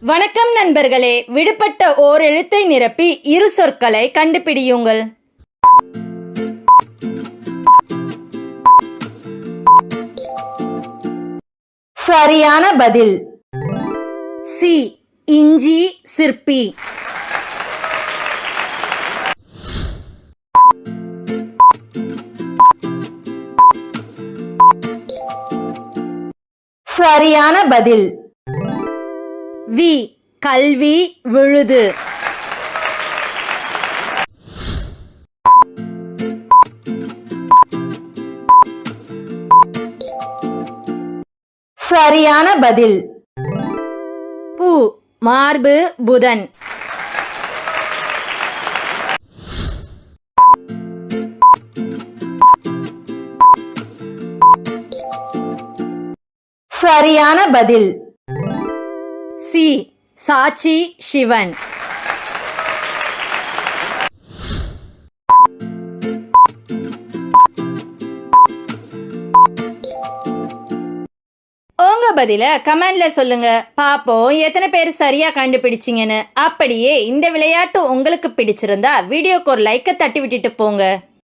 வணக்கம் நண்பர்களே, விடுபட்ட ஓர் எழுத்தை நிரப்பி இரு சொற்களை கண்டுபிடியுங்கள். சரியான பதில் சி. இஞ்சி சிற்பி. சரியான பதில் வி. கல்வி விழுது. சரியான பதில் பூ. மார்பு புதன். சரியான பதில் சி. சாட்சி சிவன். உங்க பதில கமெண்ட்ல சொல்லுங்க, பாப்போம் எத்தனை பேர் சரியா கண்டுபிடிச்சிங்கன்னு. அப்படியே இந்த விளையாட்டு உங்களுக்கு பிடிச்சிருந்தா வீடியோக்கு ஒரு லைக்கை தட்டி விட்டுட்டு போங்க.